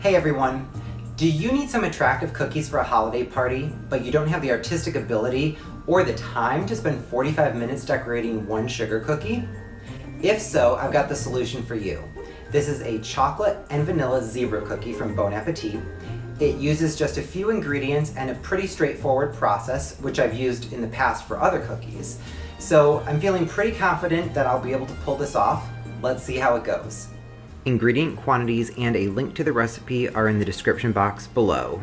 Hey everyone! Do you need some attractive cookies for a holiday party, but you don't have the artistic ability or the time to spend 45 minutes decorating one sugar cookie? If so, I've got the solution for you. This is a chocolate and vanilla zebra cookie from Appétit. It uses just a few ingredients and a pretty straightforward process, which I've used in the past for other cookies. So I'm feeling pretty confident that I'll be able to pull this off. Let's see how it goes. Ingredient quantities and a link to the recipe are in the description box below.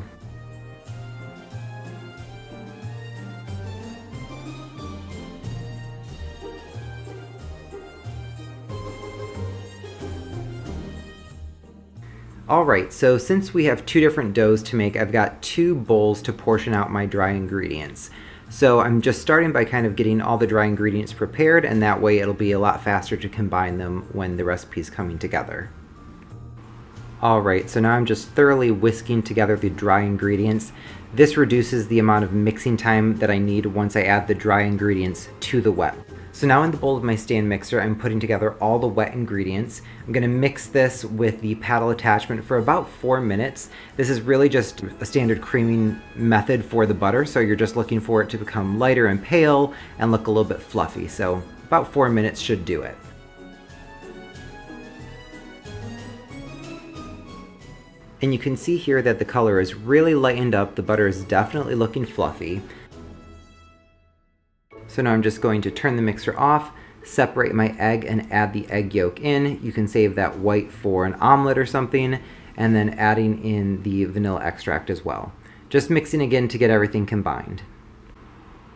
Alright, so since we have two different doughs to make, I've got two bowls to portion out my dry ingredients. So I'm just starting by kind of getting all the dry ingredients prepared, and that way it'll be a lot faster to combine them when the recipe's coming together. Alright, so now I'm just thoroughly whisking together the dry ingredients. This reduces the amount of mixing time that I need once I add the dry ingredients to the wet. So now in the bowl of my stand mixer, I'm putting together all the wet ingredients. I'm going to mix this with the paddle attachment for about 4 minutes. This is really just a standard creaming method for the butter, so you're just looking for it to become lighter and pale and look a little bit fluffy. So about 4 minutes should do it. And you can see here that the color is really lightened up. The butter is definitely looking fluffy. So now I'm just going to turn the mixer off, separate my egg, and add the egg yolk in. You can save that white for an omelet or something, and then adding in the vanilla extract as well. Just mixing again to get everything combined.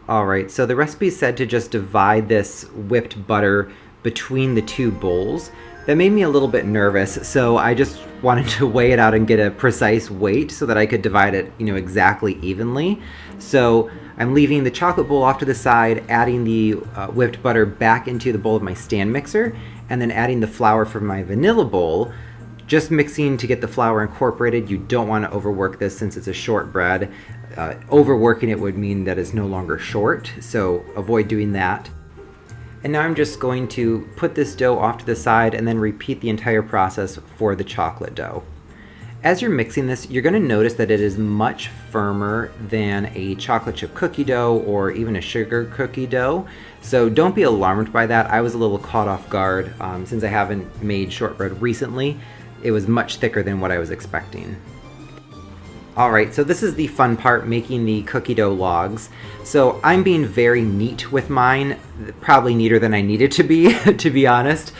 Alright, so the recipe said to just divide this whipped butter between the two bowls. That made me a little bit nervous, so I just wanted to weigh it out and get a precise weight so that I could divide it, exactly evenly. So I'm leaving the chocolate bowl off to the side, adding the whipped butter back into the bowl of my stand mixer, and then adding the flour from my vanilla bowl. Just mixing to get the flour incorporated. You don't want to overwork this since it's a shortbread. Overworking it would mean that it's no longer short, so avoid doing that. And now I'm just going to put this dough off to the side and then repeat the entire process for the chocolate dough. As you're mixing this, you're going to notice that it is much firmer than a chocolate chip cookie dough or even a sugar cookie dough. So don't be alarmed by that. I was a little caught off guard since I haven't made shortbread recently. It was much thicker than what I was expecting. Alright, so this is the fun part, making the cookie dough logs. So I'm being very neat with mine, probably neater than I needed to be honest.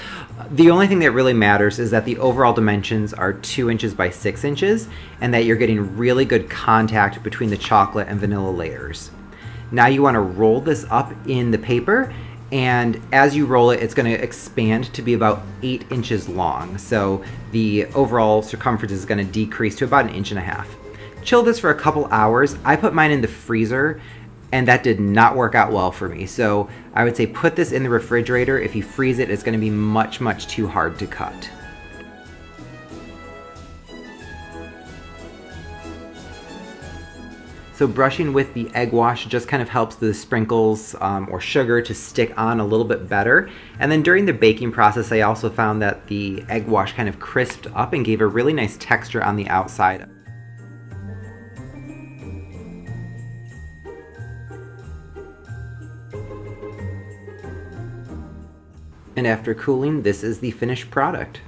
The only thing that really matters is that the overall dimensions are 2 inches by 6 inches, and that you're getting really good contact between the chocolate and vanilla layers. Now you want to roll this up in the paper, and as you roll it, it's going to expand to be about 8 inches long. So the overall circumference is going to decrease to about 1.5 inches. Chill this for a couple hours. I put mine in the freezer, and that did not work out well for me. So I would say put this in the refrigerator. If you freeze it, it's going to be much, much too hard to cut. So brushing with the egg wash just kind of helps the sprinkles or sugar to stick on a little bit better. And then during the baking process, I also found that the egg wash kind of crisped up and gave a really nice texture on the outside. And after cooling, this is the finished product.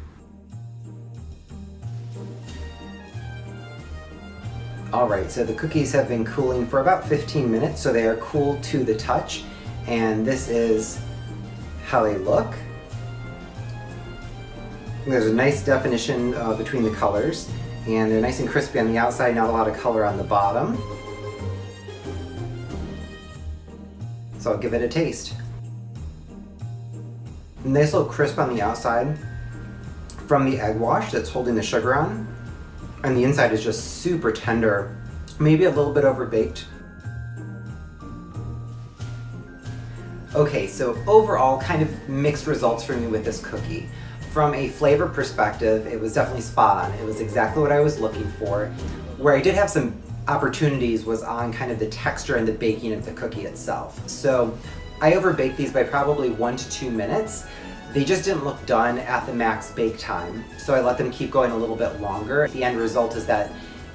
Alright, so the cookies have been cooling for about 15 minutes, so they are cool to the touch. And this is how they look. There's a nice definition between the colors, and they're nice and crispy on the outside, not a lot of color on the bottom. So I'll give it a taste. Nice little crisp on the outside from the egg wash that's holding the sugar on, and the inside is just super tender, maybe a little bit overbaked. Okay, so overall kind of mixed results for me with this cookie. From a flavor perspective, it was definitely spot on. It was exactly what I was looking for. Where I did have some opportunities was on kind of the texture and the baking of the cookie itself. So I overbaked these by probably 1 to 2 minutes. They just didn't look done at the max bake time, so I let them keep going a little bit longer. The end result is that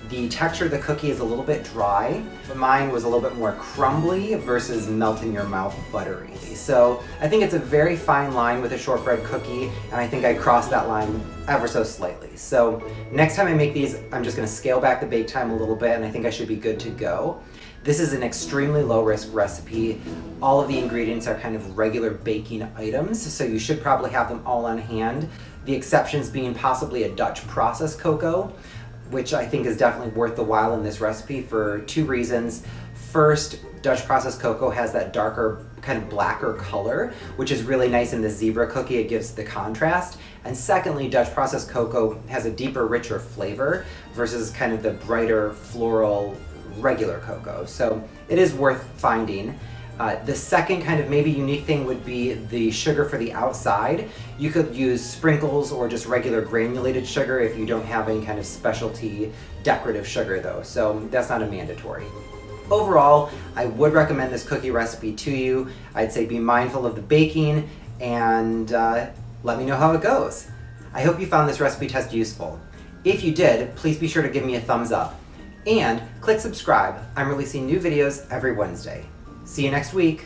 the texture of the cookie is a little bit dry, but mine was a little bit more crumbly versus melt in your mouth buttery. So I think it's a very fine line with a shortbread cookie, and I think I crossed that line ever so slightly. So next time I make these, I'm just gonna scale back the bake time a little bit, and I think I should be good to go. This is an extremely low risk recipe. All of the ingredients are kind of regular baking items, so you should probably have them all on hand. The exceptions being possibly a Dutch processed cocoa, which I think is definitely worth the while in this recipe for two reasons. First, Dutch processed cocoa has that darker, kind of blacker color, which is really nice in the zebra cookie. It gives the contrast. And secondly, Dutch processed cocoa has a deeper, richer flavor versus kind of the brighter, floral, regular cocoa. So it is worth finding. The second kind of maybe unique thing would be the sugar for the outside. You could use sprinkles or just regular granulated sugar if you don't have any kind of specialty decorative sugar though, so that's not a mandatory. Overall, I would recommend this cookie recipe to you. I'd say be mindful of the baking and let me know how it goes. I hope you found this recipe test useful. If you did, please be sure to give me a thumbs up and click subscribe. I'm releasing new videos every Wednesday. See you next week.